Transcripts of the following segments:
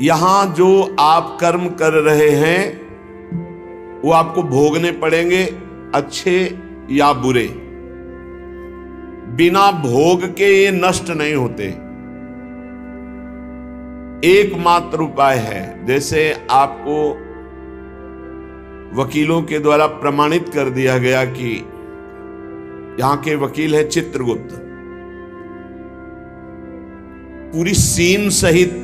यहां जो आप कर्म कर रहे हैं वो आपको भोगने पड़ेंगे, अच्छे या बुरे। बिना भोग के ये नष्ट नहीं होते। एकमात्र उपाय है, जैसे आपको वकीलों के द्वारा प्रमाणित कर दिया गया कि यहां के वकील है चित्रगुप्त, पूरी सीन सहित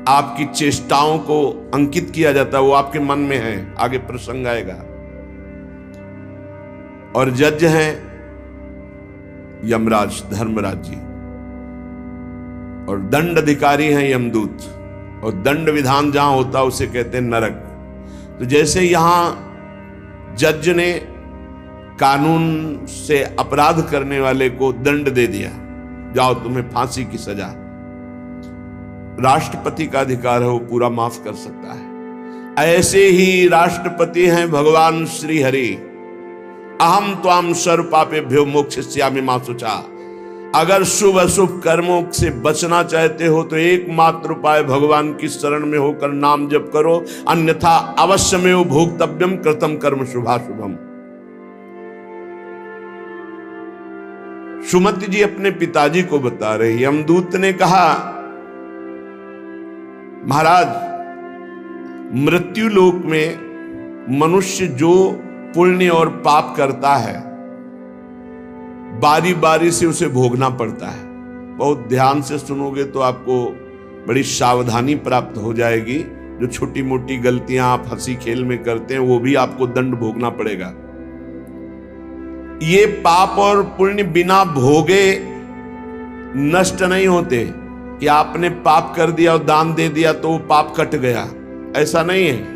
आपकी चेष्टाओं को अंकित किया जाता है, वो आपके मन में है, आगे प्रसंग आएगा। और जज हैं यमराज धर्मराज जी, और दंड अधिकारी हैं यमदूत, और दंड विधान जहां होता है उसे कहते हैं नरक। तो जैसे यहां जज ने कानून से अपराध करने वाले को दंड दे दिया, जाओ तुम्हें फांसी की सजा, राष्ट्रपति का अधिकार है, वो पूरा माफ कर सकता है। ऐसे ही राष्ट्रपति हैं भगवान श्री हरि। अहम त्वाम सर्व पापेभ्यो मोक्षयिष्यामि मा शुचा। अगर शुभ अशुभ कर्मों से बचना चाहते हो तो एकमात्र उपाय भगवान की शरण में होकर नाम जप करो, अन्यथा अवश्यमेव भोक्तव्यम कृतं कर्म शुभाशुभम। सुमति जी अपने पिताजी को बता रहे, यमदूत ने कहा महाराज, मृत्यु लोक में मनुष्य जो पुण्य और पाप करता है बारी बारी से उसे भोगना पड़ता है। बहुत ध्यान से सुनोगे तो आपको बड़ी सावधानी प्राप्त हो जाएगी। जो छोटी मोटी गलतियां आप हंसी खेल में करते हैं वो भी आपको दंड भोगना पड़ेगा। ये पाप और पुण्य बिना भोगे नष्ट नहीं होते कि आपने पाप कर दिया और दान दे दिया तो वो पाप कट गया, ऐसा नहीं है।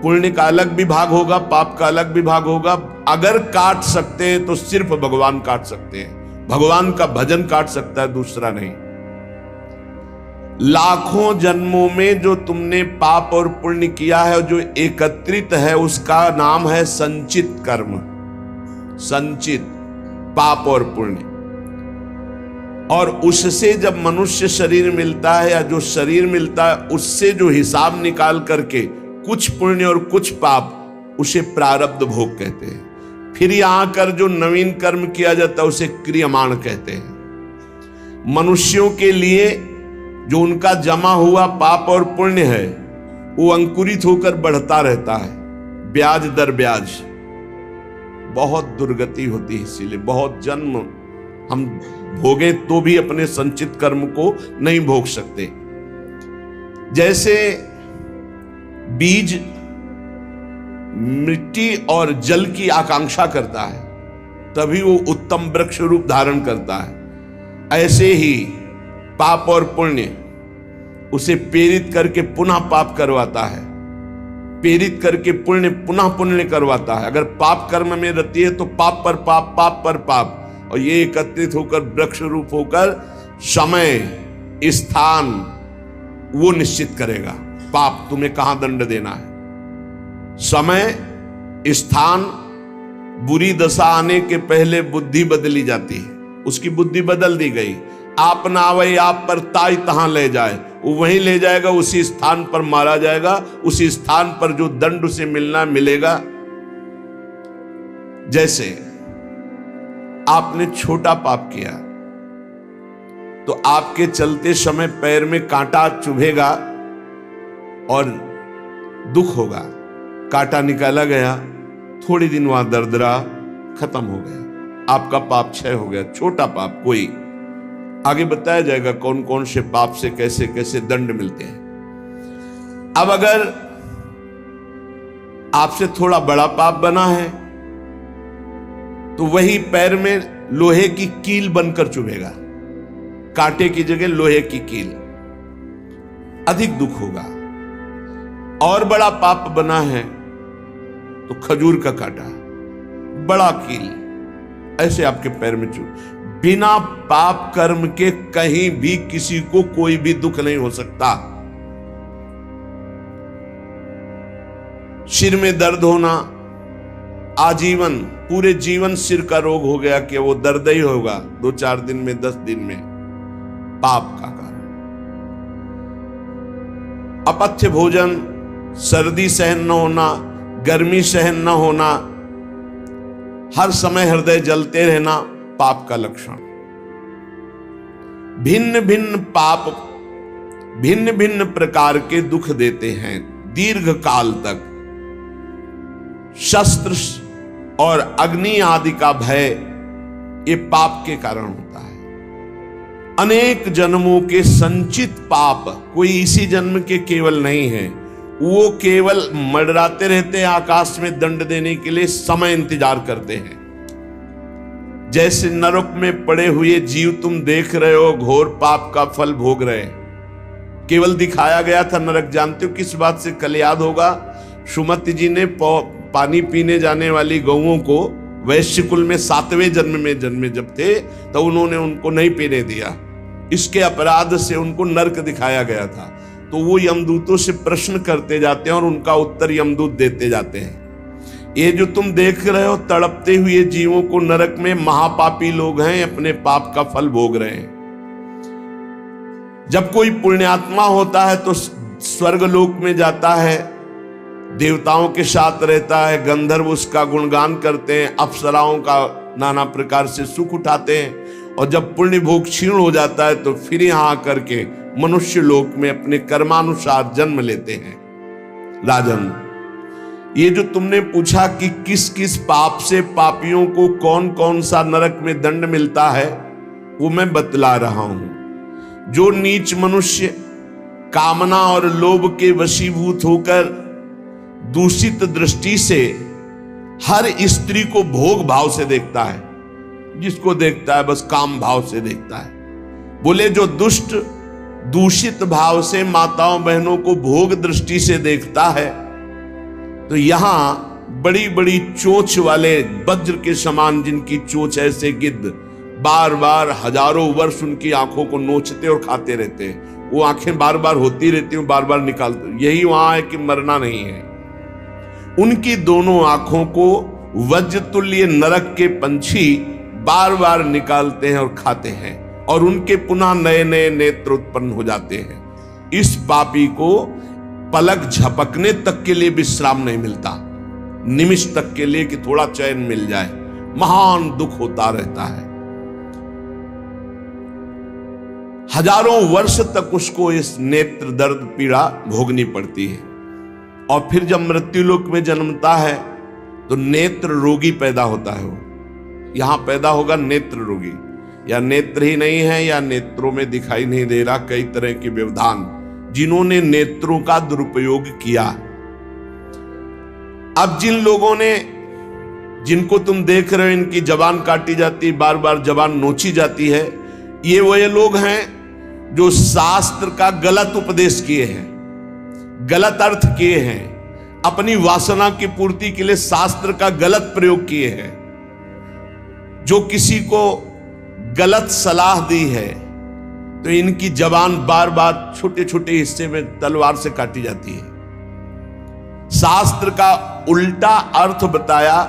पुण्य का अलग विभाग होगा, पाप का अलग विभाग होगा। अगर काट सकते हैं तो सिर्फ भगवान काट सकते हैं, भगवान का भजन काट सकता है, दूसरा नहीं। लाखों जन्मों में जो तुमने पाप और पुण्य किया है, जो एकत्रित है, उसका नाम है संचित कर्म। संचित पाप और पुण्य, और उससे जब मनुष्य शरीर मिलता है या जो शरीर मिलता है उससे जो हिसाब निकाल करके कुछ पुण्य और कुछ पाप, उसे प्रारब्ध भोग कहते हैं। फिर यहां कर जो नवीन कर्म किया जाता है उसे क्रियमाण कहते हैं। मनुष्यों के लिए जो उनका जमा हुआ पाप और पुण्य है वो अंकुरित होकर बढ़ता रहता है, ब्याज दर ब्याज। बहुत दुर्गति होती है, इसीलिए बहुत जन्म हम भोगे तो भी अपने संचित कर्म को नहीं भोग सकते। जैसे बीज मिट्टी और जल की आकांक्षा करता है तभी वो उत्तम वृक्ष रूप धारण करता है, ऐसे ही पाप और पुण्य उसे प्रेरित करके पुनः पाप करवाता है, प्रेरित करके पुण्य पुनः पुण्य करवाता है। अगर पाप कर्म में रहती है तो पाप पर पाप, पाप पर पाप, और ये एकत्रित होकर वृक्ष रूप होकर समय स्थान वो निश्चित करेगा, पाप तुम्हें कहां दंड देना है। समय स्थान, बुरी दशा आने के पहले बुद्धि बदली जाती है, उसकी बुद्धि बदल दी गई। आप ना आवे आप पर ताई तहां ले जाए, वो वहीं ले जाएगा, उसी स्थान पर मारा जाएगा, उसी स्थान पर जो दंड उसे मिलना मिलेगा। जैसे आपने छोटा पाप किया तो आपके चलते समय पैर में कांटा चुभेगा और दुख होगा। कांटा निकाला गया, थोड़ी दिन वहां दर्द रहा, खत्म हो गया, आपका पाप क्षय हो गया। छोटा पाप कोई, आगे बताया जाएगा कौन कौन से पाप से कैसे कैसे दंड मिलते हैं। अब अगर आपसे थोड़ा बड़ा पाप बना है तो वही पैर में लोहे की कील बनकर चुभेगा, कांटे की जगह लोहे की कील, अधिक दुख होगा। और बड़ा पाप बना है तो खजूर का कांटा, बड़ा कील, ऐसे आपके पैर में चुभ। बिना पाप कर्म के कहीं भी किसी को कोई भी दुख नहीं हो सकता। सिर में दर्द होना, आजीवन पूरे जीवन सिर का रोग हो गया कि वो दर्द ही होगा 2-4 दिन में, 10 दिन में, पाप का कारण। अपथ्य भोजन, सर्दी सहन न होना, गर्मी सहन न होना, हर समय हृदय जलते रहना पाप का लक्षण। भिन्न भिन्न पाप भिन्न भिन्न प्रकार के दुख देते हैं दीर्घ काल तक। शस्त्र और अग्नि आदि का भय ये पाप के कारण होता है। अनेक जन्मों के संचित पाप कोई इसी जन्म के केवल नहीं है, वो केवल मंडराते रहते हैं आकाश में दंड देने के लिए, समय इंतजार करते हैं। जैसे नरक में पड़े हुए जीव तुम देख रहे हो, घोर पाप का फल भोग रहे हैं। केवल दिखाया गया था नरक, जानते हो किस बात से? कल याद होगा सुमति जी ने पानी पीने जाने वाली गौओं को वैश्य कुल में 7वें जन्म में जन्मे जब थे तो उन्होंने उनको नहीं पीने दिया। इसके अपराध से उनको नरक दिखाया गया था। तो वो यमदूतों से प्रश्न करते जाते हैं और उनका उत्तर यमदूत देते जाते हैं। ये जो तुम देख रहे हो तड़पते हुए जीवों को नरक में, महापापी लोग हैं, अपने पाप का फल भोग रहे हैं। जब कोई पुण्यात्मा होता है तो स्वर्गलोक में जाता है, देवताओं के साथ रहता है, गंधर्व उसका गुणगान करते हैं, अप्सराओं का नाना प्रकार से सुख उठाते हैं। और जब पुण्य भोग क्षीण हो जाता है तो फिर यहां आकर के मनुष्य लोक में अपने कर्मानुसार जन्म लेते हैं। राजन, ये जो तुमने पूछा कि किस किस पाप से पापियों को कौन कौन सा नरक में दंड मिलता है, वो मैं बतला रहा हूं। जो नीच मनुष्य कामना और लोभ के वशीभूत होकर दूषित दृष्टि से हर स्त्री को भोग भाव से देखता है, जिसको देखता है बस काम भाव से देखता है। बोले जो दुष्ट दूषित भाव से माताओं बहनों को भोग दृष्टि से देखता है, तो यहां बड़ी बड़ी चोंच वाले वज्र के समान जिनकी चोंच ऐसे गिद्ध बार बार हजारों वर्ष उनकी आंखों को नोचते और खाते रहते हैं। वो आंखें बार बार होती रहती हैं, बार बार निकालते। यही वहां है कि मरना नहीं है। उनकी दोनों आंखों को वज्र तुल्य नरक के पंछी बार बार निकालते हैं और खाते हैं, और उनके पुनः नए नए नेत्र उत्पन्न हो जाते हैं। इस पापी को पलक झपकने तक के लिए विश्राम नहीं मिलता, निमिष तक के लिए कि थोड़ा चैन मिल जाए, महान दुख होता रहता है। हजारों वर्ष तक उसको इस नेत्र दर्द पीड़ा भोगनी पड़ती है। और फिर जब मृत्युलोक में जन्मता है तो नेत्र रोगी पैदा होता है। वो यहां पैदा होगा नेत्र रोगी, या नेत्र ही नहीं है या नेत्रों में दिखाई नहीं दे रहा, कई तरह के व्यवधान जिन्होंने नेत्रों का दुरुपयोग किया। अब जिन लोगों ने, जिनको तुम देख रहे हो इनकी जबान काटी जाती, बार बार जबान नोची जाती है, ये वही लोग हैं जो शास्त्र का गलत उपदेश किए हैं, गलत अर्थ किए हैं, अपनी वासना की पूर्ति के लिए शास्त्र का गलत प्रयोग किए हैं, जो किसी को गलत सलाह दी है तो इनकी जबान बार बार छोटे छोटे हिस्से में तलवार से काटी जाती है। शास्त्र का उल्टा अर्थ बताया,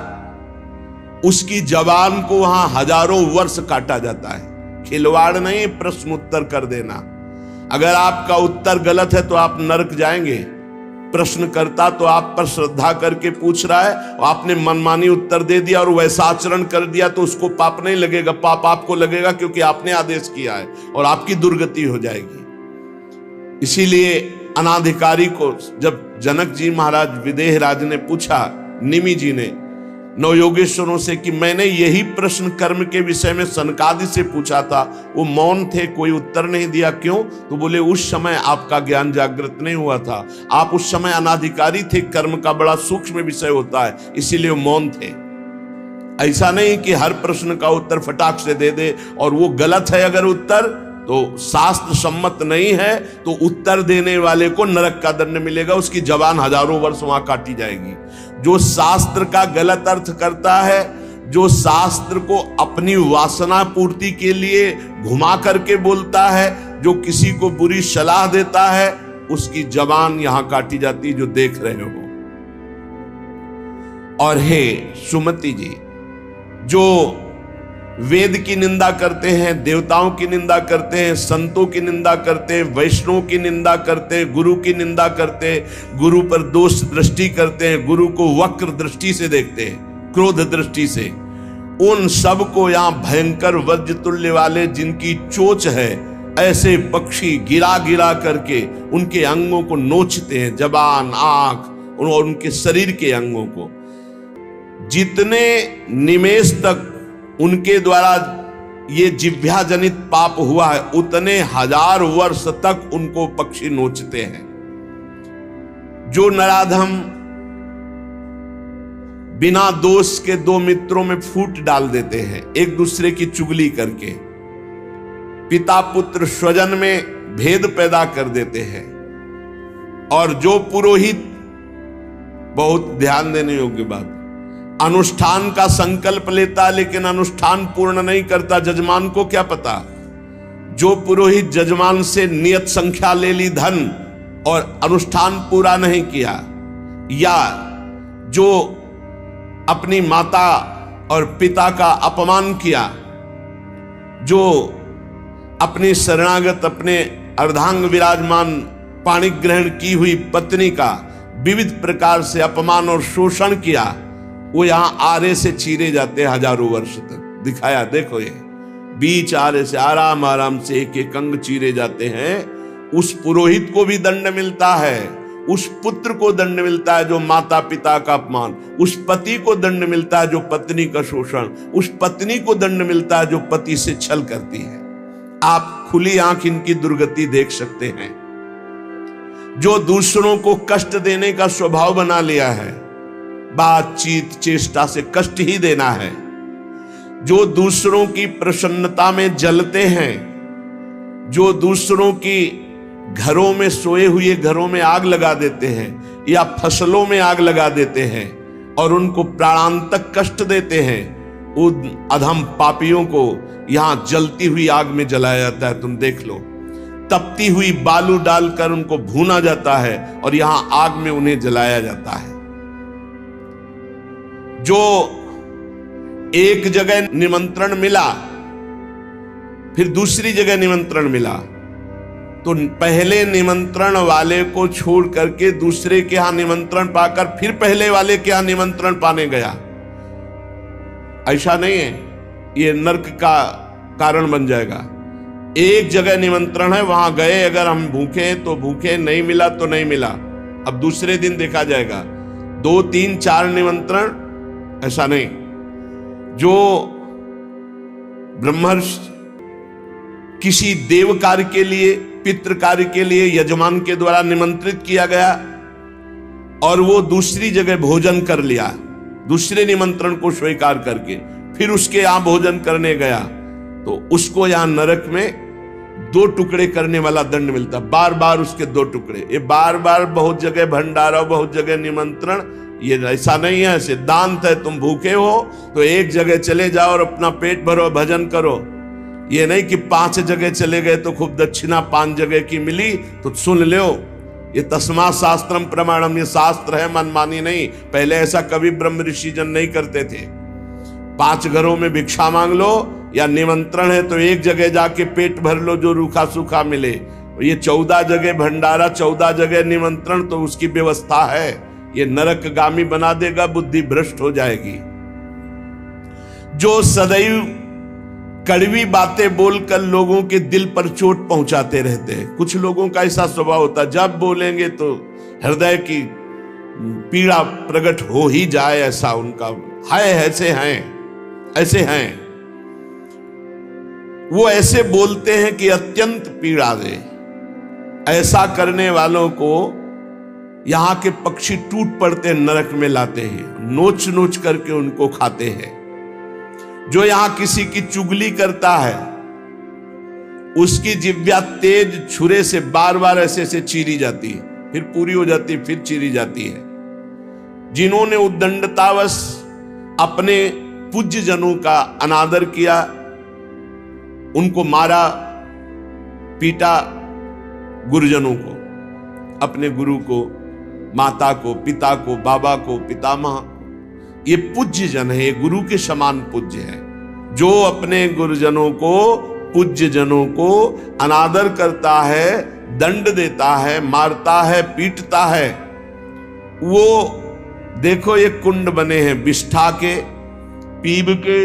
उसकी जबान को वहां हजारों वर्ष काटा जाता है। खिलवाड़ नहीं, प्रश्न उत्तर कर देना। अगर आपका उत्तर गलत है तो आप नरक जाएंगे। प्रश्न करता तो आप पर श्रद्धा करके पूछ रहा है और आपने मनमानी उत्तर दे दिया और वैसा आचरण कर दिया तो उसको पाप नहीं लगेगा, पाप आपको लगेगा क्योंकि आपने आदेश किया है और आपकी दुर्गति हो जाएगी। इसीलिए अनाधिकारी को जब जनक जी महाराज विदेह राज ने पूछा, निमि जी ने नवयोगेश्वरों से कि मैंने यही प्रश्न कर्म के विषय में सनकादि से पूछा था, वो मौन थे, कोई उत्तर नहीं दिया, क्यों? तो बोले उस समय आपका ज्ञान जागृत नहीं हुआ था, आप उस समय अनाधिकारी थे, कर्म का बड़ा सूक्ष्म विषय होता है, इसीलिए वो मौन थे। ऐसा नहीं कि हर प्रश्न का उत्तर फटाक से दे दे, और वो गलत है अगर उत्तर तो शास्त्र सम्मत नहीं है तो उत्तर देने वाले को नरक का दंड मिलेगा, उसकी जबान हजारों वर्ष वहां काटी जाएगी। जो शास्त्र का गलत अर्थ करता है, जो शास्त्र को अपनी वासना पूर्ति के लिए घुमा करके बोलता है, जो किसी को बुरी सलाह देता है, उसकी जबान यहां काटी जाती जो देख रहे हो। और हे सुमति जी, जो वेद की निंदा करते हैं, देवताओं की निंदा करते हैं, संतों की निंदा करते हैं, वैष्णव की निंदा करते हैं, गुरु की निंदा करते हैं, गुरु पर दोष दृष्टि करते हैं, गुरु को वक्र दृष्टि से देखते हैं, क्रोध दृष्टि से। उन सब को यहां भयंकर वज्र तुल्य वाले जिनकी चोंच है, ऐसे पक्षी गिरा गिरा करके उनके अंगों को नोचते हैं, जबान, आंख और उनके शरीर के अंगों को। जितने निमेष तक उनके द्वारा ये जिह्वा जनित पाप हुआ है, उतने 1000 वर्ष तक उनको पक्षी नोचते हैं। जो नराधम बिना दोष के दो मित्रों में फूट डाल देते हैं, एक दूसरे की चुगली करके, पिता पुत्र स्वजन में भेद पैदा कर देते हैं, और जो पुरोहित, बहुत ध्यान देने योग्य बात, अनुष्ठान का संकल्प लेता लेकिन अनुष्ठान पूर्ण नहीं करता, जजमान को क्या पता। जो पुरोहित जजमान से नियत संख्या ले ली धन और अनुष्ठान पूरा नहीं किया, या जो अपनी माता और पिता का अपमान किया, जो अपनी शरणागत, अपने अर्धांग विराजमान पाणिक ग्रहण की हुई पत्नी का विविध प्रकार से अपमान और शोषण किया, वो यहां आरे से चीरे जाते हैं 1000 वर्ष तक। दिखाया, देखो ये बीच आरे से आराम आराम से एक एक अंग चीरे जाते हैं। उस पुरोहित को भी दंड मिलता है, उस पुत्र को दंड मिलता है जो माता पिता का अपमान, उस पति को दंड मिलता है जो पत्नी का शोषण, उस पत्नी को दंड मिलता है जो पति से छल करती है। आप खुली आंख इनकी दुर्गति देख सकते हैं। जो दूसरों को कष्ट देने का स्वभाव बना लिया है, बातचीत चेष्टा से कष्ट ही देना है, जो दूसरों की प्रसन्नता में जलते हैं, जो दूसरों की घरों में, सोए हुए घरों में आग लगा देते हैं या फसलों में आग लगा देते हैं और उनको प्राणांतक कष्ट देते हैं, उन अधम पापियों को यहां जलती हुई आग में जलाया जाता है। तुम देख लो, तपती हुई बालू डालकर उनको भूना जाता है और यहां आग में उन्हें जलाया जाता है। जो एक जगह निमंत्रण मिला, फिर दूसरी जगह निमंत्रण मिला, तो पहले निमंत्रण वाले को छोड़ करके दूसरे के यहां निमंत्रण पाकर फिर पहले वाले के यहां निमंत्रण पाने गया। ऐसा नहीं है, ये नरक का कारण बन जाएगा। एक जगह निमंत्रण है, वहां गए, अगर हम भूखे हैं तो भूखे, नहीं मिला तो नहीं मिला, अब दूसरे दिन देखा जाएगा। 2, 3, 4 निमंत्रण, ऐसा नहीं। जो ब्रह्मर्षि किसी देव कार्य के लिए, पितृ कार्य के लिए यजमान के द्वारा निमंत्रित किया गया और वो दूसरी जगह भोजन कर लिया, दूसरे निमंत्रण को स्वीकार करके फिर उसके यहां भोजन करने गया, तो उसको यहां नरक में 2 टुकड़े करने वाला दंड मिलता। बार बार उसके 2 टुकड़े, ये बार बार बहुत जगह भंडारा, बहुत जगह निमंत्रण, ये ऐसा नहीं है। सिद्धांत है, तुम भूखे हो तो एक जगह चले जाओ और अपना पेट भरो, भजन करो। ये नहीं कि 5 जगह चले गए तो खूब दक्षिणा 5 जगह की मिली तो सुन लो। ये तस्मा शास्त्रम प्रमाणम, ये शास्त्र है, मनमानी नहीं। पहले ऐसा कभी ब्रह्म ऋषि जन नहीं करते थे। 5 घरों में भिक्षा मांग लो, या निमंत्रण है तो एक जगह जाके पेट भर लो जो रूखा सूखा मिले। ये 14 जगह भंडारा, 14 जगह निमंत्रण, तो उसकी व्यवस्था है। ये नरकगामी बना देगा, बुद्धि भ्रष्ट हो जाएगी। जो सदैव कड़वी बातें बोलकर लोगों के दिल पर चोट पहुंचाते रहते हैं, कुछ लोगों का ऐसा स्वभाव होता है, जब बोलेंगे तो हृदय की पीड़ा प्रकट हो ही जाए, ऐसा उनका है। ऐसे हैं वो, ऐसे बोलते हैं कि अत्यंत पीड़ा दे। ऐसा करने वालों को यहां के पक्षी टूट पड़ते नरक में लाते हैं, नोच नोच करके उनको खाते हैं। जो यहां किसी की चुगली करता है, उसकी जिह्वा तेज छुरे से बार बार ऐसे चीरी जाती है, फिर पूरी हो जाती है, फिर चीरी जाती है। जिन्होंने उद्दंडतावश अपने पूज्य जनों का अनादर किया, उनको मारा, पीटा, गुरुजनों को, अपने गुरु को, माता को, पिता को, बाबा को, पितामह, ये पूज्य जन है, ये गुरु के समान पूज्य है। जो अपने गुरुजनों को, पूज्य जनों को अनादर करता है, दंड देता है, मारता है, पीटता है, वो देखो ये कुंड बने हैं विष्ठा के, पीब के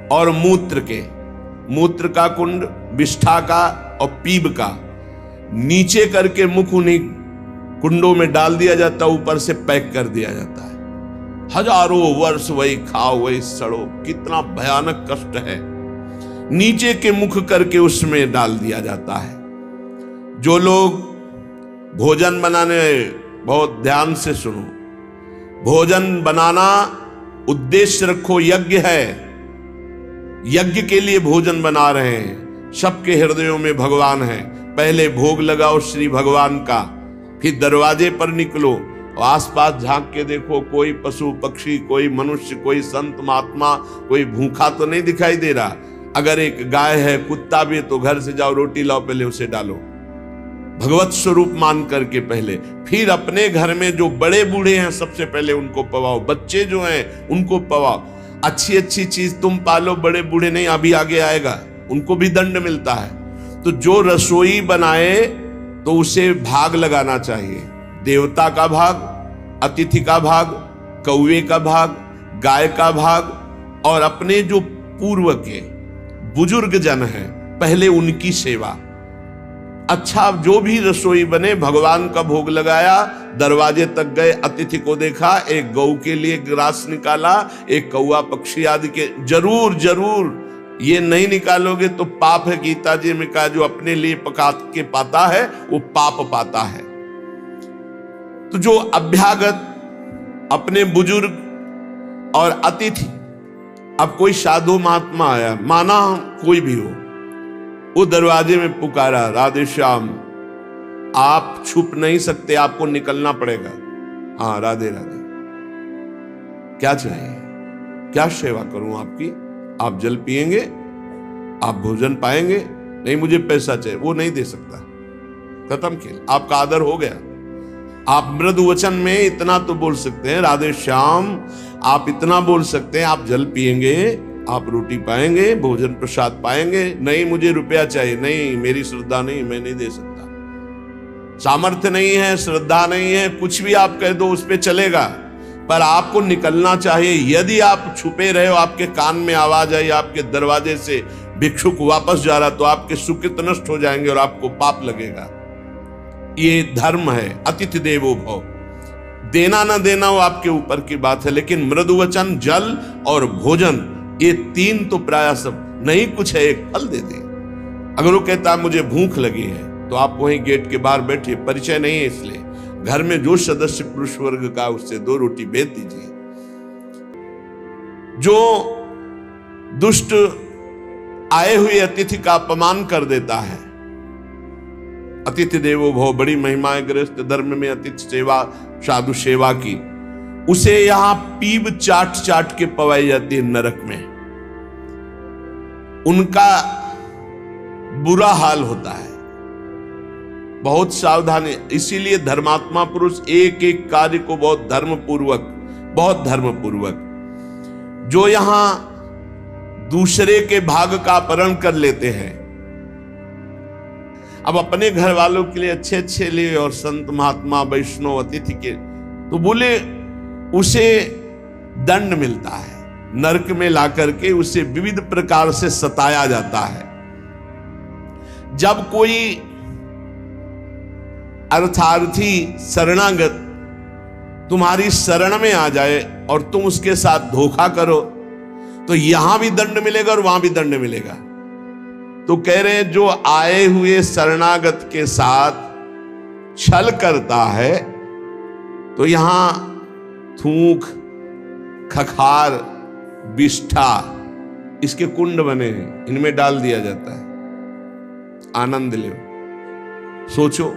और मूत्र के। मूत्र का कुंड, विष्ठा का और पीब का। नीचे करके मुख उन्हीं कुंडों में डाल दिया जाता, ऊपर से पैक कर दिया जाता है। हजारों वर्ष वही खाओ वही सड़ो, कितना भयानक कष्ट है। नीचे के मुख करके उसमें डाल दिया जाता है। जो लोग भोजन बनाने, बहुत ध्यान से सुनो, भोजन बनाना उद्देश्य रखो, यज्ञ है, यज्ञ के लिए भोजन बना रहे हैं। सबके हृदयों में भगवान है। पहले भोग लगाओ श्री भगवान का, फिर दरवाजे पर निकलो, आसपास झांक के देखो, कोई पशु पक्षी, कोई मनुष्य, कोई संत महात्मा, कोई भूखा तो नहीं दिखाई दे रहा। अगर एक गाय है, कुत्ता भी है, तो घर से जाओ, रोटी लाओ, पहले उसे डालो, भगवत स्वरूप मान करके पहले। फिर अपने घर में जो बड़े बूढ़े हैं सबसे पहले उनको पवाओ, बच्चे जो हैं उनको पवाओ। अच्छी अच्छी चीज तुम पालो, बड़े बूढ़े नहीं, अभी आगे आएगा, उनको भी दंड मिलता है। तो जो रसोई बनाए तो उसे भाग लगाना चाहिए। देवता का भाग, अतिथि का भाग, कौवे का भाग, गाय का भाग, और अपने जो पूर्व के बुजुर्ग जन हैं पहले उनकी सेवा। अच्छा, जो भी रसोई बने, भगवान का भोग लगाया, दरवाजे तक गए, अतिथि को देखा, एक गौ के लिए ग्रास निकाला, एक कौवा पक्षी आदि के, जरूर जरूर ये नहीं निकालोगे तो पाप है। गीता जी में कहा, जो अपने लिए पका के पाता है वो पाप पाता है। तो जो अभ्यागत, अपने बुजुर्ग और अतिथि, अब कोई साधु महात्मा आया, माना कोई भी हो, वो दरवाजे में पुकारा, राधे श्याम, आप छुप नहीं सकते, आपको निकलना पड़ेगा। हाँ, राधे राधे, क्या चाहिए, क्या सेवा करूं आपकी? आप जल पिएंगे, आप भोजन पाएंगे? नहीं, मुझे पैसा चाहिए। वो नहीं दे सकता, खत्म खेल, आपका आदर हो गया। आप मृदु वचन में इतना तो बोल सकते हैं, राधे श्याम, आप इतना बोल सकते हैं, आप जल पिएंगे, आप रोटी पाएंगे, भोजन प्रसाद पाएंगे। नहीं, मुझे रुपया चाहिए। नहीं, मेरी श्रद्धा नहीं, मैं नहीं दे सकता, सामर्थ्य नहीं है, श्रद्धा नहीं है, कुछ भी आप कह दो उस पे चलेगा, पर आपको निकलना चाहिए। यदि आप छुपे रहे हो, आपके कान में आवाज आई आपके दरवाजे से, भिक्षुक वापस जा रहा, तो आपके सुकृत नष्ट हो जाएंगे और आपको पाप लगेगा। ये धर्म है, अतिथि देवो भव। देना ना देना वो आपके ऊपर की बात है, लेकिन मृदु वचन, जल और भोजन, ये तीन तो प्राय सब, नहीं कुछ है, एक फल दे दे। अगर वो कहता मुझे भूख लगी है, तो आप वहीं गेट के बाहर बैठिए, परिचय नहीं है इसलिए, घर में जो सदस्य पुरुष वर्ग का, उससे 2 रोटी भेज दीजिए। जो दुष्ट आए हुए अतिथि का अपमान कर देता है, अतिथि देवो भव, बड़ी महिमाएं गृहस्थ धर्म में अतिथि सेवा, साधु सेवा की, उसे यहां पीब चाट चाट के पवाई जाती है नरक में। उनका बुरा हाल होता है, बहुत सावधानी। इसीलिए धर्मात्मा पुरुष एक एक कार्य को बहुत धर्मपूर्वक, जो यहां दूसरे के भाग का अपहरण कर लेते हैं, अब अपने घर वालों के लिए अच्छे अच्छे लिए, और संत महात्मा वैष्णव अतिथि के, तो बोले उसे दंड मिलता है, नरक में लाकर के उसे विविध प्रकार से सताया जाता है। जब कोई अर्थार्थी शरणागत तुम्हारी शरण में आ जाए और तुम उसके साथ धोखा करो, तो यहां भी दंड मिलेगा और वहां भी दंड मिलेगा। तो कह रहे हैं, जो आए हुए शरणागत के साथ छल करता है, तो यहां थूक, खखार, विष्ठा, इसके कुंड बने हैं, इनमें डाल दिया जाता है। आनंद लो, सोचो,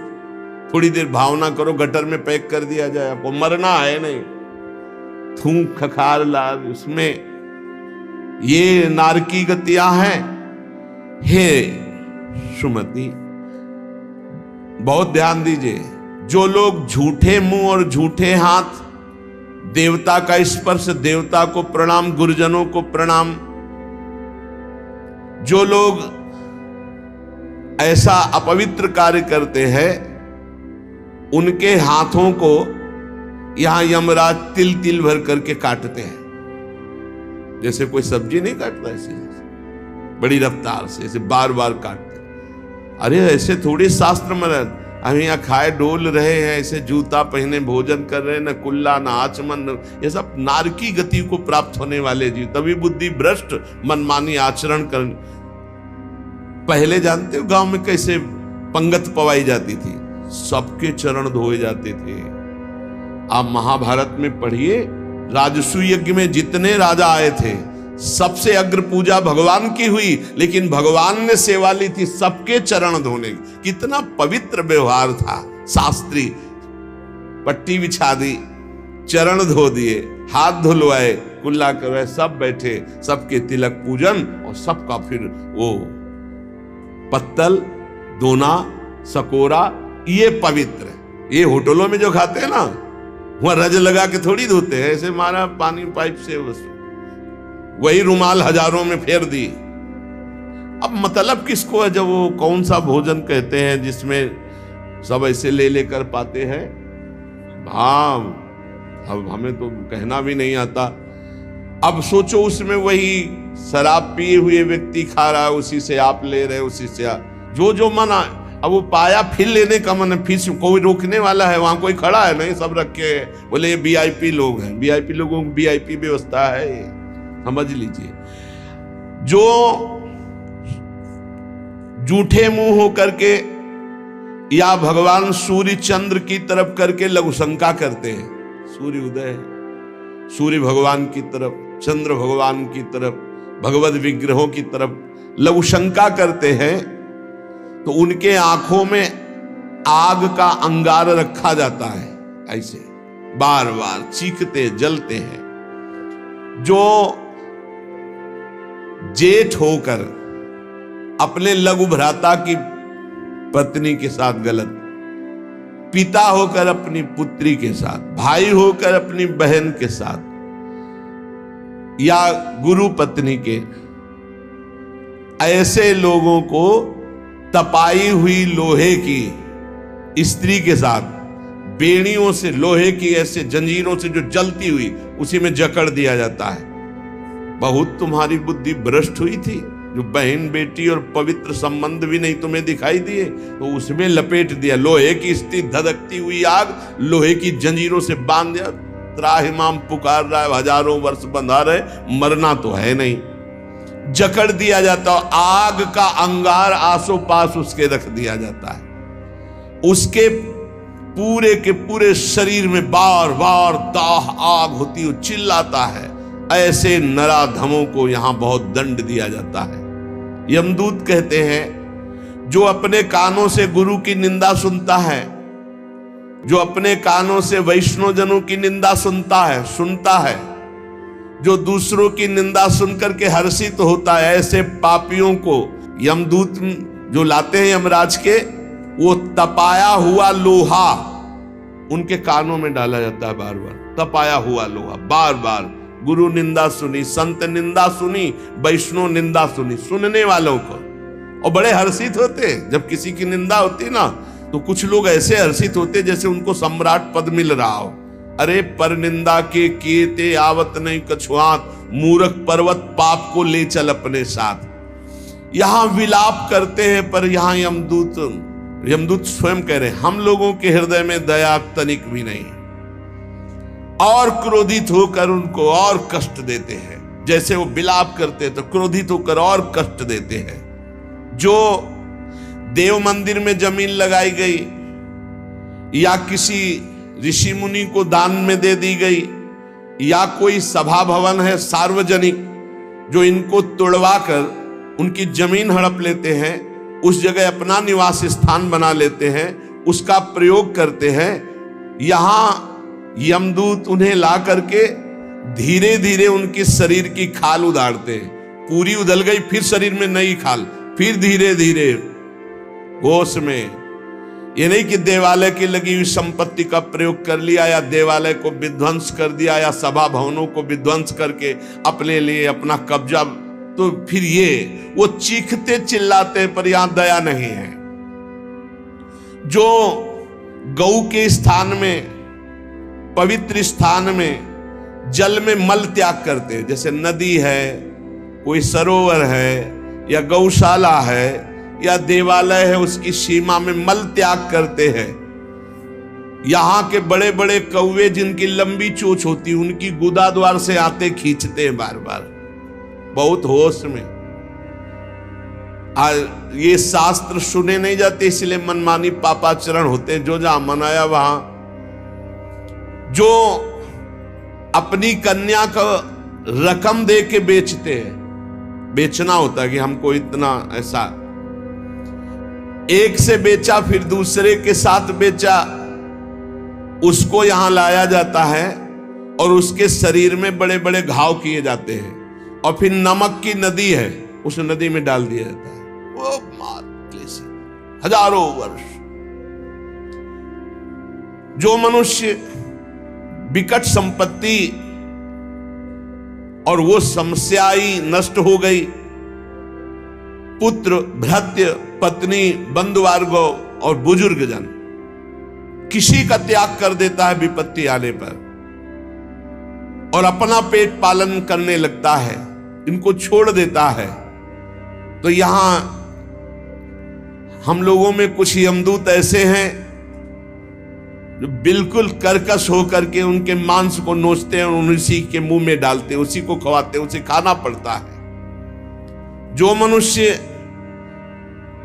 थोड़ी देर भावना करो, गटर में पैक कर दिया जाए, आपको मरना है नहीं। थूक, खखार, लाल, उसमें ये नारकी गतियां हैं। हे सुमति, बहुत ध्यान दीजिए, जो लोग झूठे मुंह और झूठे हाथ, देवता का स्पर्श, देवता को प्रणाम, गुरुजनों को प्रणाम, जो लोग ऐसा अपवित्र कार्य करते हैं उनके हाथों को यहां यमराज तिल तिल भर करके काटते हैं। जैसे कोई सब्जी नहीं काटता, ऐसे बड़ी रफ्तार से ऐसे बार बार काटते। अरे ऐसे थोड़ी शास्त्र में हम यहाँ खाए डोल रहे हैं, ऐसे जूता पहने भोजन कर रहे हैं, न कुल्ला न आचमन, ये सब नारकी गति को प्राप्त होने वाले जीव, तभी बुद्धि भ्रष्ट मनमानी आचरण कर। पहले जानते हो गांव में कैसे पंगत पवाई जाती थी, सबके चरण धोए जाते थे। आप महाभारत में पढ़िए, राजसूय यज्ञ में जितने राजा आए थे सबसे अग्र पूजा भगवान की हुई, लेकिन भगवान ने सेवा ली थी सबके चरण धोने की। कितना पवित्र व्यवहार था। शास्त्री पट्टी बिछा दी, चरण धो दिए, हाथ धुलवाए, कुल्ला करवाए, सब बैठे, सबके तिलक पूजन और सबका फिर वो पत्तल दोना सकोरा, ये पवित्र है। ये होटलों में जो खाते हैं ना, वहां रज लगा के थोड़ी धोते हैं, ऐसे मारा पानी पाइप से, वही रुमाल हजारों में फेर दी। अब मतलब किसको है जब वो कौन सा भोजन कहते हैं जिसमें सब ऐसे ले लेकर पाते हैं। हाँ, अब हमें तो कहना भी नहीं आता। अब सोचो उसमें वही शराब पिए हुए व्यक्ति खा रहा है, उसी से आप ले रहे, उसी से जो जो मना। अब वो पाया फिर लेने का मन है, फिर कोई रोकने वाला है, वहां कोई खड़ा है नहीं, सब रखे हैं। बोले ये वीआईपी लोग हैं, वीआईपी लोगों की वीआईपी व्यवस्था है, समझ लीजिए। जो जूठे मुंह हो करके या भगवान सूर्य चंद्र की तरफ करके लघु शंका करते हैं, सूर्य उदय है, सूर्य भगवान की तरफ, चंद्र भगवान की तरफ, भगवत विग्रहों की तरफ लघु शंका करते हैं, तो उनके आंखों में आग का अंगार रखा जाता है, ऐसे बार बार चीखते जलते हैं। जो जेठ होकर अपने लघु भ्राता की पत्नी के साथ गलत, पिता होकर अपनी पुत्री के साथ, भाई होकर अपनी बहन के साथ, या गुरु पत्नी के, ऐसे लोगों को तपाई हुई लोहे की स्त्री के साथ बेड़ियों से, लोहे की ऐसे जंजीरों से जो जलती हुई, उसी में जकड़ दिया जाता है। बहुत तुम्हारी बुद्धि भ्रष्ट हुई थी, जो बहन बेटी और पवित्र संबंध भी नहीं तुम्हें दिखाई दिए, तो उसमें लपेट दिया। लोहे की स्त्री, धधकती हुई आग, लोहे की जंजीरों से बांध दिया। त्राहिमाम पुकार रहा है, हजारों वर्ष बंधा रहे, मरना तो है नहीं, जकड़ दिया जाता। आग का अंगार आसो पास उसके रख दिया जाता है। उसके पूरे के पूरे शरीर में बार बार दाह आग होती है, चिल्लाता है। ऐसे नराधमों को यहां बहुत दंड दिया जाता है। यमदूत कहते हैं, जो अपने कानों से गुरु की निंदा सुनता है, जो अपने कानों से वैष्णव जनों की निंदा सुनता है, जो दूसरों की निंदा सुनकर के हर्षित होता है, ऐसे पापियों को यमदूत जो लाते हैं यमराज के, वो तपाया हुआ लोहा उनके कानों में डाला जाता है। बार बार तपाया हुआ लोहा, बार बार। गुरु निंदा सुनी, संत निंदा सुनी, वैष्णव निंदा सुनी, सुनने वालों को, और बड़े हर्षित होते हैं जब किसी की निंदा होती ना, तो कुछ लोग ऐसे हर्षित होते जैसे उनको सम्राट पद मिल रहा हो। अरे पर निंदा के किए ते आवत नहीं कछुआत, मूर्ख पर्वत पाप को ले चल अपने साथ। यहां विलाप करते हैं, पर यहां यमदूत स्वयं कह रहे हैं, हम लोगों के हृदय में दया तनिक भी नहीं, और क्रोधित होकर उनको और कष्ट देते हैं। जैसे वो विलाप करते तो क्रोधित होकर और कष्ट देते हैं। जो देव मंदिर में जमीन लगाई गई या किसी ऋषि मुनि को दान में दे दी गई, या कोई सभा भवन है सार्वजनिक, जो इनको तोड़वा कर उनकी जमीन हड़प लेते हैं, उस जगह अपना निवास स्थान बना लेते हैं, उसका प्रयोग करते हैं। यहां यमदूत उन्हें ला करके धीरे धीरे उनके शरीर की खाल उधारते हैं। पूरी उधल गई, फिर शरीर में नई खाल, फिर धीरे धीरे होश में। ये नहीं कि देवालय की लगी हुई संपत्ति का प्रयोग कर लिया, या देवालय को विध्वंस कर दिया, या सभा भवनों को विध्वंस करके अपने लिए अपना कब्जा तो फिर ये वो चीखते चिल्लाते पर यहां दया नहीं है। जो गौ के स्थान में, पवित्र स्थान में जल में मल त्याग करते हैं, जैसे नदी है, कोई सरोवर है या गौशाला है या देवालय है, उसकी सीमा में मल त्याग करते हैं। यहां के बड़े बड़े कौवे जिनकी लंबी चोंच होती, उनकी गुदा द्वार से आते खींचते हैं बार बार, बहुत होश में। ये शास्त्र सुने नहीं जाते, इसलिए मनमानी पापाचरण होते हैं। जो जहां मनाया वहां, जो अपनी कन्या को रकम दे के बेचते हैं, बेचना होता है कि हमको इतना ऐसा, एक से बेचा फिर दूसरे के साथ बेचा, उसको यहां लाया जाता है और उसके शरीर में बड़े बड़े घाव किए जाते हैं और फिर नमक की नदी है, उस नदी में डाल दिया जाता है। वो मारले से हजारों वर्ष जो मनुष्य विकट संपत्ति और वो समस्या ही नष्ट हो गई, पुत्र, भृत्य, पत्नी, बंधुवर्ग और बुजुर्ग जन, किसी का त्याग कर देता है विपत्ति आने पर और अपना पेट पालन करने लगता है, इनको छोड़ देता है। तो यहां हम लोगों में कुछ यमदूत ऐसे हैं जो बिल्कुल कर्कश होकर के उनके मांस को नोचते हैं और उसी के मुंह में डालते हैं, उसी को खवाते हैं, उसे खाना पड़ता है। जो मनुष्य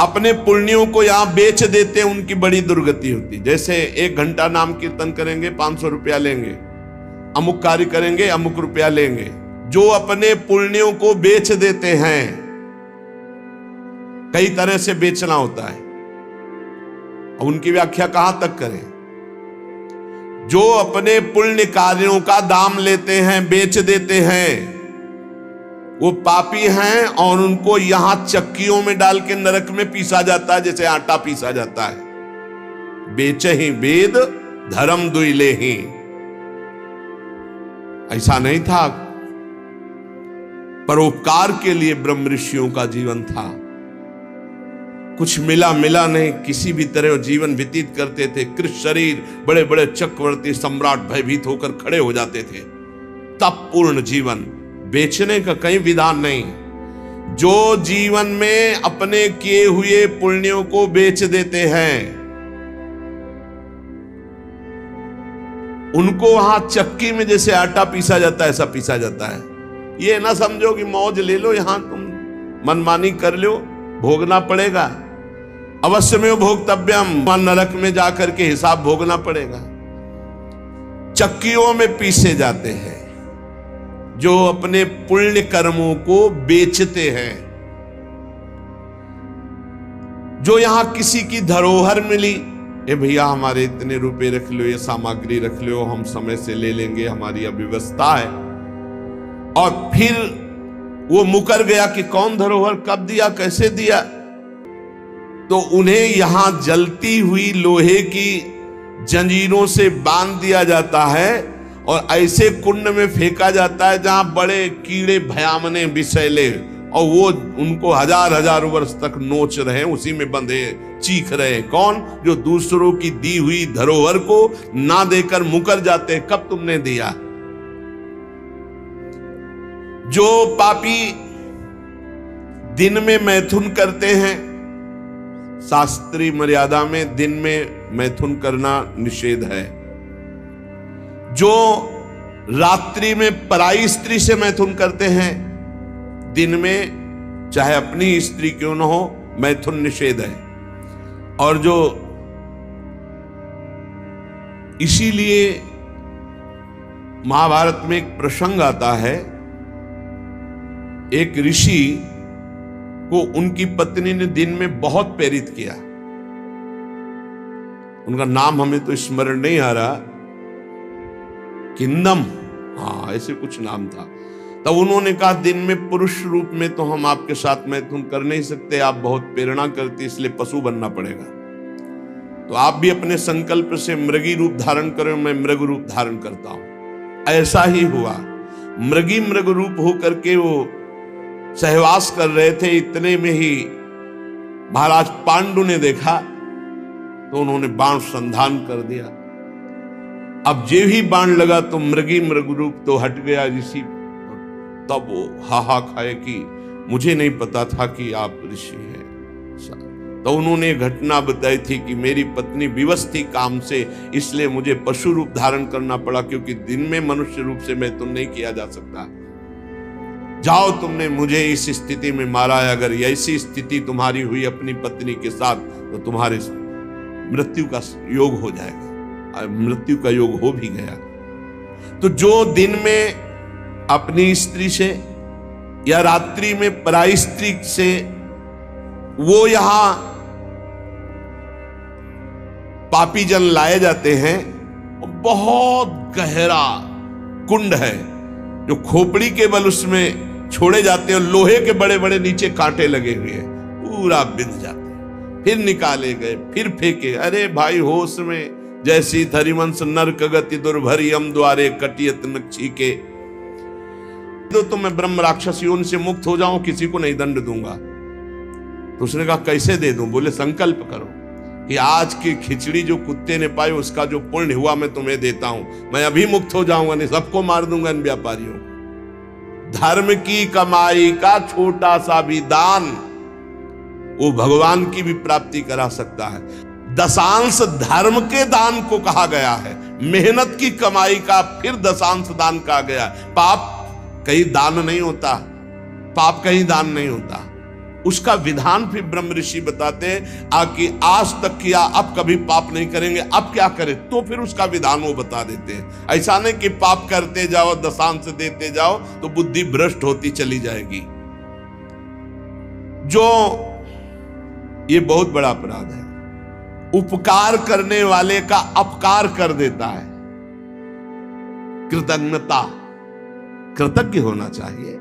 अपने पुण्यों को यहां बेच देते हैं, उनकी बड़ी दुर्गति होती। जैसे 1 घंटा नाम कीर्तन करेंगे 500 रुपया लेंगे, अमुक कार्य करेंगे अमुक रुपया लेंगे। जो अपने पुण्यों को बेच देते हैं, कई तरह से बेचना होता है, उनकी व्याख्या कहां तक करें। जो अपने पुण्य कार्यों का दाम लेते हैं, बेच देते हैं, वो पापी हैं और उनको यहां चक्कियों में डाल के नरक में पीसा जाता है, जैसे आटा पीसा जाता है। बेचे ही वेद धर्म दुइले ही, ऐसा नहीं था। परोपकार के लिए ब्रह्म ऋषियों का जीवन था। कुछ मिला नहीं, किसी भी तरह जीवन व्यतीत करते थे। कृष्ण शरीर, बड़े बड़े चक्रवर्ती सम्राट भयभीत होकर खड़े हो जाते थे। तप पूर्ण जीवन, बेचने का कहीं विधान नहीं। जो जीवन में अपने किए हुए पुण्यों को बेच देते हैं, उनको वहां चक्की में जैसे आटा पीसा जाता है, ऐसा पीसा जाता है। ये ना समझो कि मौज ले लो, यहां तुम मनमानी कर लो, भोगना पड़ेगा। अवश्य में भोक्तव्यम, नरक में जाकर के हिसाब भोगना पड़ेगा। चक्कियों में पीसे जाते हैं जो अपने पुण्य कर्मों को बेचते हैं। जो यहां किसी की धरोहर मिली, ए भैया हमारे इतने रुपए रख लो, ये सामग्री रख लो, हम समय से ले लेंगे, हमारी अव्यवस्था है, और फिर वो मुकर गया कि कौन धरोहर कब दिया, कैसे दिया, तो उन्हें यहां जलती हुई लोहे की जंजीरों से बांध दिया जाता है और ऐसे कुंड में फेंका जाता है जहां बड़े कीड़े भयामने विषैले, और वो उनको हजार वर्ष तक नोच रहे, उसी में बंधे चीख रहे। कौन? जो दूसरों की दी हुई धरोहर को ना देकर मुकर जाते, कब तुमने दिया। जो पापी दिन में मैथुन करते हैं, शास्त्रीय मर्यादा में दिन में मैथुन करना निषेध है। जो रात्रि में पराई स्त्री से मैथुन करते हैं, दिन में चाहे अपनी स्त्री क्यों न हो, मैथुन निषेध है। और जो इसीलिए महाभारत में एक प्रसंग आता है, एक ऋषि को उनकी पत्नी ने दिन में बहुत प्रेरित किया। उनका नाम हमें तो स्मरण नहीं आ रहा, किंदम, हाँ ऐसे कुछ नाम था। तब उन्होंने कहा दिन में पुरुष रूप में तो हम आपके साथ मैथुन कर नहीं सकते, आप बहुत प्रेरणा करती, इसलिए पशु बनना पड़ेगा। तो आप भी अपने संकल्प से मृगी रूप धारण करें, मैं मृग रूप धारण करता हूं। ऐसा ही हुआ, मृग रूप होकर के वो सहवास कर रहे थे, इतने में ही महाराज पांडु ने देखा तो उन्होंने बाण संधान कर दिया। अब जे ही बाण लगा तो मृगी मृग रूप तो हट गया ऋषि। तब वो हाहा खाए कि मुझे नहीं पता था कि आप ऋषि हैं। तो उन्होंने घटना बताई थी कि मेरी पत्नी विवश थी काम से, इसलिए मुझे पशु रूप धारण करना पड़ा, क्योंकि दिन में मनुष्य रूप से मैं तो नहीं किया जा सकता। जाओ, तुमने मुझे इस स्थिति में मारा है, अगर ऐसी स्थिति तुम्हारी हुई अपनी पत्नी के साथ तो तुम्हारे मृत्यु का योग हो जाएगा। मृत्यु का योग हो भी गया। तो जो दिन में अपनी स्त्री से या रात्रि में पराई स्त्री से, वो यहां पापी जन लाए जाते हैं, बहुत गहरा कुंड है जो खोपड़ी के बल उसमें छोड़े जाते हैं, लोहे के बड़े बड़े नीचे कांटे लगे हुए हैं, पूरा बिंध जाते हैं, फिर निकाले गए, फिर फेंके। अरे भाई होश में, जैसी धरिवंश नरक गति दुर्भरी यम द्वारे कटियत नक्षी के। तो मैं ब्रह्म राक्षस योनि से मुक्त हो जाऊं, किसी को नहीं दंड दूंगा। तो उसने कहा कैसे दे दूं? बोले संकल्प करो कि आज की खिचड़ी जो कुत्ते ने पाई उसका जो पुण्य हुआ मैं तुम्हें देता हूं, मैं अभी मुक्त हो जाऊंगा, नहीं सबको मार दूंगा इन व्यापारियों को। धर्म की कमाई का छोटा सा भी दान वो भगवान की भी प्राप्ति करा सकता है। दशांश धर्म के दान को कहा गया है, मेहनत की कमाई का फिर दशांश दान कहा गया। पाप कहीं दान नहीं होता, पाप कहीं दान नहीं होता, उसका विधान फिर ब्रह्म ऋषि बताते हैं कि आज तक किया, अब कभी पाप नहीं करेंगे, अब क्या करें, तो फिर उसका विधान वो बता देते हैं। ऐसा नहीं कि पाप करते जाओ, दशांश देते जाओ तो बुद्धि भ्रष्ट होती चली जाएगी। जो ये बहुत बड़ा अपराध है, उपकार करने वाले का अपकार कर देता है। कृतज्ञता, कृतज्ञ होना चाहिए।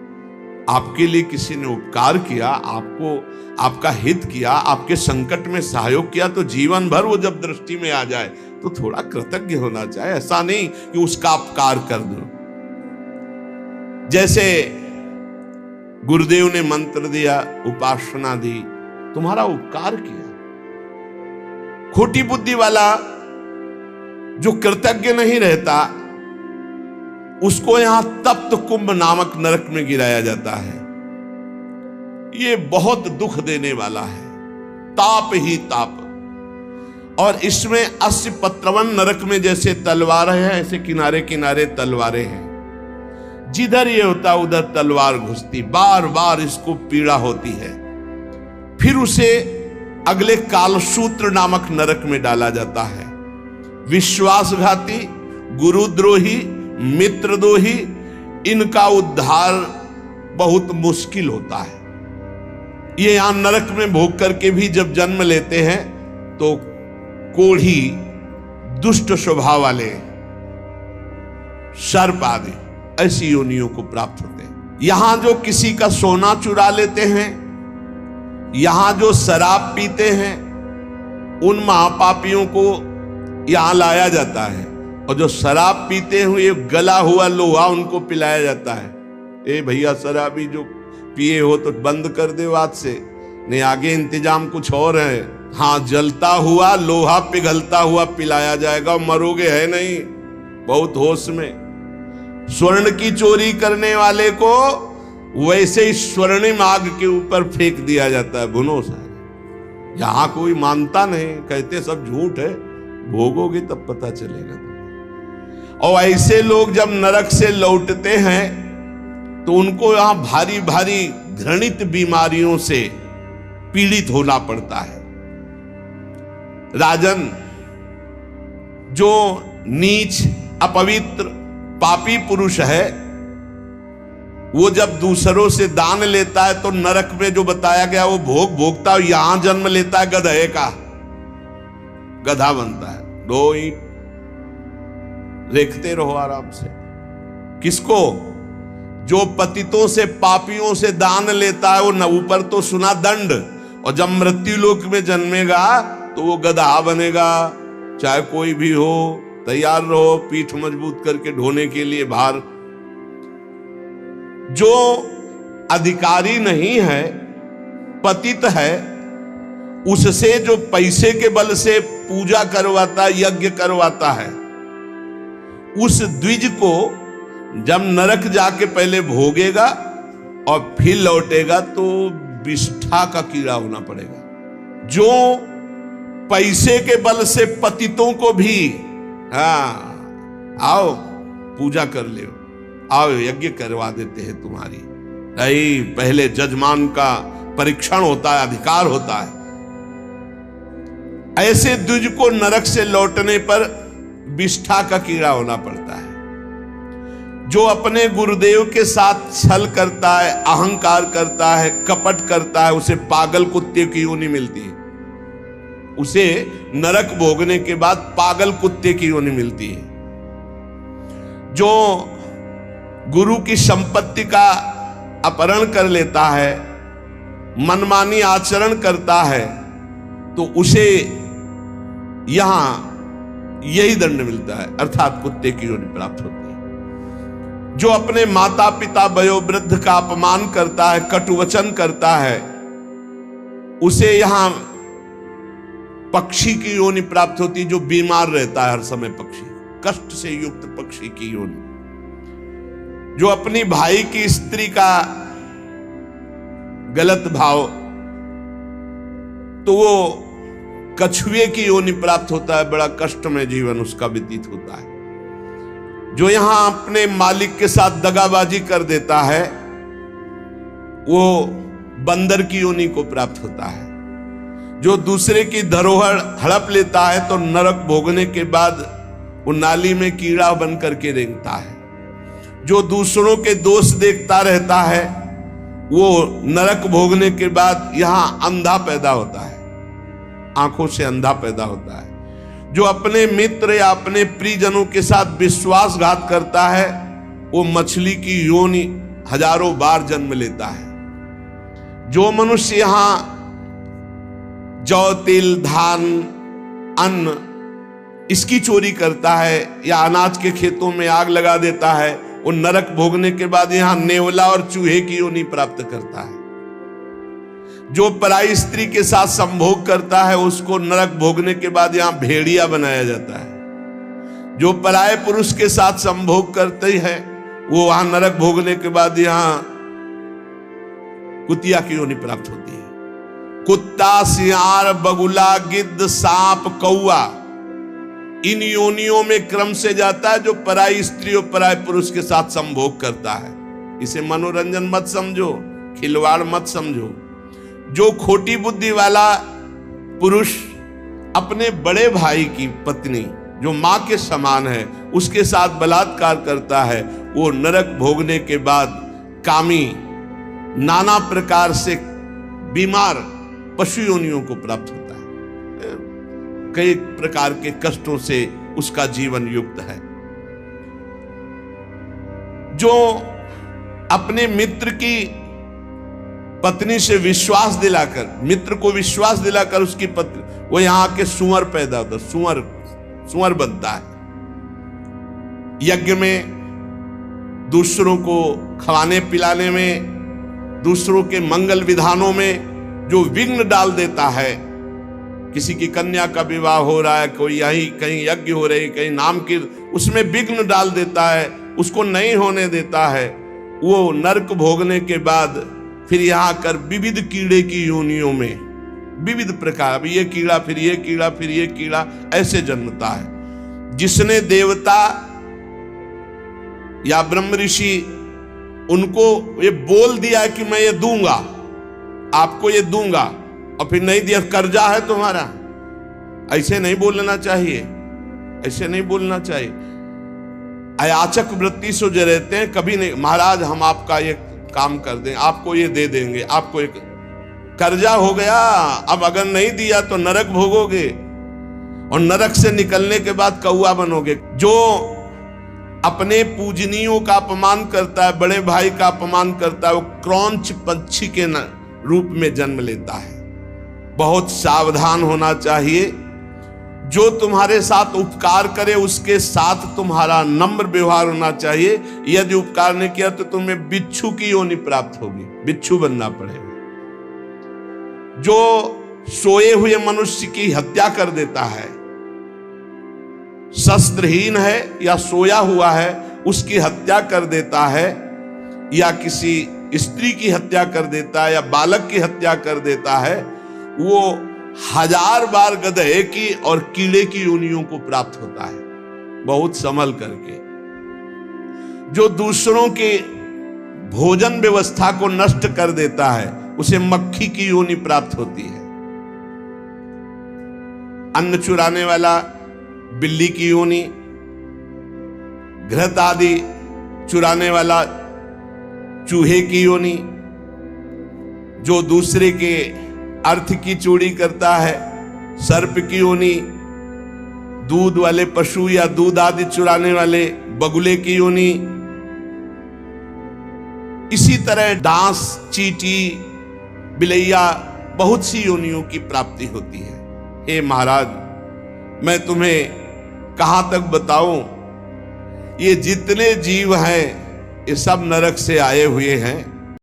आपके लिए किसी ने उपकार किया, आपको आपका हित किया, आपके संकट में सहयोग किया, तो जीवन भर वो जब दृष्टि में आ जाए तो थोड़ा कृतज्ञ होना चाहिए। ऐसा नहीं कि उसका अपकार कर दो। जैसे गुरुदेव ने मंत्र दिया, उपासना दी, तुम्हारा उपकार किया। खोटी बुद्धि वाला जो कृतज्ञ नहीं रहता उसको यहां तप्त कुंभ नामक नरक में गिराया जाता है। ये बहुत दुख देने वाला है, ताप ही ताप। और इसमें 80 पत्रवन नरक में जैसे तलवारें हैं, ऐसे किनारे किनारे तलवारें हैं। जिधर ये होता उधर तलवार घुसती, बार बार इसको पीड़ा होती है। फिर उसे अगले कालसूत्र नामक नरक में डाला जाता है। विश्वासघाती, गुरुद्रोही, मित्रद्रोही, इनका उद्धार बहुत मुश्किल होता है। ये यहां नरक में भोग करके भी जब जन्म लेते हैं तो कोढ़ी, दुष्ट स्वभाव वाले, सर्प आदि ऐसी योनियों को प्राप्त होते हैं। यहां जो किसी का सोना चुरा लेते हैं, यहां जो शराब पीते हैं, उन महापापियों को यहां लाया जाता है। और जो शराब पीते हुए गला हुआ लोहा उनको पिलाया जाता है। ए भैया, शराबी जो पिए हो तो बंद कर दे आज से, नहीं आगे इंतजाम कुछ और है। हाँ, जलता हुआ लोहा पिघलता हुआ पिलाया जाएगा, मरोगे है नहीं, बहुत होश में। स्वर्ण की चोरी करने वाले को वैसे ही स्वर्णिम आग के ऊपर फेंक दिया जाता है, भुनो सारे। यहां कोई मानता नहीं, कहते सब झूठ है, भोगोगे तब पता चलेगा। और ऐसे लोग जब नरक से लौटते हैं तो उनको यहां भारी भारी घृणित बीमारियों से पीड़ित होना पड़ता है। राजन, जो नीच, अपवित्र, पापी पुरुष है, वो जब दूसरों से दान लेता है तो नरक में जो बताया गया वो भोग भोगता है। यहां जन्म लेता है गधे का, गधा बनता है। 2 ईंट देखते रहो आराम से। किसको? जो पतितों से, पापियों से दान लेता है, वो न ऊपर तो सुना दंड, और जब मृत्यु लोक में जन्मेगा तो वो गधा बनेगा। चाहे कोई भी हो, तैयार रहो पीठ मजबूत करके ढोने के लिए भार। जो अधिकारी नहीं है, पतित है, उससे जो पैसे के बल से पूजा करवाता, यज्ञ करवाता है, उस द्विज को जब नरक जाके पहले भोगेगा और फिर लौटेगा तो विष्ठा का कीड़ा होना पड़ेगा। जो पैसे के बल से पतितों को भी, आओ पूजा कर ले, आओ यज्ञ करवा देते हैं तुम्हारी, नहीं, पहले जजमान का परीक्षण होता है, अधिकार होता है। ऐसे द्विज को नरक से लौटने पर विष्ठा का कीड़ा होना पड़ता है। जो अपने गुरुदेव के साथ छल करता है, अहंकार करता है, कपट करता है, उसे पागल कुत्ते की योनि मिलती है। उसे नरक भोगने के बाद पागल कुत्ते की योनि मिलती है। जो गुरु की संपत्ति का अपहरण कर लेता है, मनमानी आचरण करता है, तो उसे यहां यही दंड मिलता है, अर्थात कुत्ते की योनि प्राप्त होती है। जो अपने माता पिता वयोवृद्ध का अपमान करता है, कटुवचन करता है, उसे यहां पक्षी की योनि प्राप्त होती है, जो बीमार रहता है हर समय, पक्षी, कष्ट से युक्त पक्षी की योनि। जो अपनी भाई की स्त्री का गलत भाव, तो वो कछुए की योनि प्राप्त होता है, बड़ा कष्ट में जीवन उसका व्यतीत होता है। जो यहां अपने मालिक के साथ दगाबाजी कर देता है, वो बंदर की योनि को प्राप्त होता है। जो दूसरे की धरोहर हड़प लेता है, तो नरक भोगने के बाद वो नाली में कीड़ा बन करके रेंगता है। जो दूसरों के दोष देखता रहता है, वो नरक भोगने के बाद यहां अंधा पैदा होता है, आंखों से अंधा पैदा होता है। जो अपने मित्र या अपने प्रियजनों के साथ विश्वासघात करता है, वो मछली की योनि हजारों बार जन्म लेता है। जो मनुष्य यहां जौ, तिल, धान, अन्न इसकी चोरी करता है या अनाज के खेतों में आग लगा देता है, वो नरक भोगने के बाद यहां नेवला और चूहे की योनि प्राप्त करता है। जो पराई स्त्री के साथ संभोग करता है, उसको नरक भोगने के बाद यहां भेड़िया बनाया जाता है। जो पराये पुरुष के साथ संभोग करते हैं, वो वहां नरक भोगने के बाद यहां कुतिया की योनि प्राप्त होती है। कुत्ता, सियार, बगुला, गिद्ध, सांप, कौआ, इन योनियों में क्रम से जाता है जो पराई स्त्री और पराये पुरुष के साथ संभोग करता है। इसे मनोरंजन मत समझो, खिलवाड़ मत समझो। जो खोटी बुद्धि वाला पुरुष अपने बड़े भाई की पत्नी, जो मां के समान है, उसके साथ बलात्कार करता है, वो नरक भोगने के बाद कामी, नाना प्रकार से बीमार पशु योनियों को प्राप्त होता है। कई प्रकार के कष्टों से उसका जीवन युक्त है। जो अपने मित्र की पत्नी से विश्वास दिलाकर, मित्र को विश्वास दिलाकर उसकी पत्नी, वो यहां के सुअर पैदा होता है, सुअर बनता है। यज्ञ में, दूसरों को खवाने पिलाने में, दूसरों के मंगल विधानों में जो विघ्न डाल देता है, किसी की कन्या का विवाह हो रहा है, कोई यही कहीं यज्ञ हो रही, कहीं नाम की, उसमें विघ्न डाल देता है, उसको नहीं होने देता है, वो नरक भोगने के बाद फिर यहां आकर विविध कीड़े की योनियों में, विविध प्रकार, अब ये कीड़ा, फिर ये कीड़ा, फिर ये कीड़ा, ऐसे जन्मता है। जिसने देवता या ब्रह्म ऋषि उनको ये बोल दिया कि मैं ये दूंगा, आपको ये दूंगा, और फिर नहीं दिया, कर्जा है तुम्हारा, ऐसे नहीं बोलना चाहिए, ऐसे नहीं बोलना चाहिए। अयाचक वृत्ति से जो रहते हैं, कभी नहीं, महाराज हम आपका ये काम कर दें, आपको ये दे देंगे, आपको एक कर्जा हो गया, अब अगर नहीं दिया तो नरक भोगोगे, और नरक से निकलने के बाद कौआ बनोगे। जो अपने पूजनियों का अपमान करता है, बड़े भाई का अपमान करता है, वो क्रौंच पक्षी के रूप में जन्म लेता है। बहुत सावधान होना चाहिए। जो तुम्हारे साथ उपकार करे उसके साथ तुम्हारा नम्र व्यवहार होना चाहिए। यदि उपकार नहीं किया तो तुम्हें बिच्छू की योनि प्राप्त होगी, बिच्छू बनना पड़ेगा। जो सोए हुए मनुष्य की हत्या कर देता है, शस्त्रहीन है या सोया हुआ है उसकी हत्या कर देता है, या किसी स्त्री की हत्या कर देता है या बालक की हत्या कर देता है, वो 1000 बार गधे की और कीड़े की योनियों को प्राप्त होता है, बहुत संभल करके। जो दूसरों के भोजन व्यवस्था को नष्ट कर देता है उसे मक्खी की योनि प्राप्त होती है। अन्न चुराने वाला बिल्ली की योनि, घृत आदि चुराने वाला चूहे की योनि, जो दूसरे के अर्थ की चोरी करता है सर्प की योनि, दूध वाले पशु या दूध आदि चुराने वाले बगुले की योनि, इसी तरह डांस, चींटी, बिलैया, बहुत सी योनियों की प्राप्ति होती है। हे महाराज, मैं तुम्हें कहां तक बताऊं, ये जितने जीव हैं ये सब नरक से आए हुए हैं।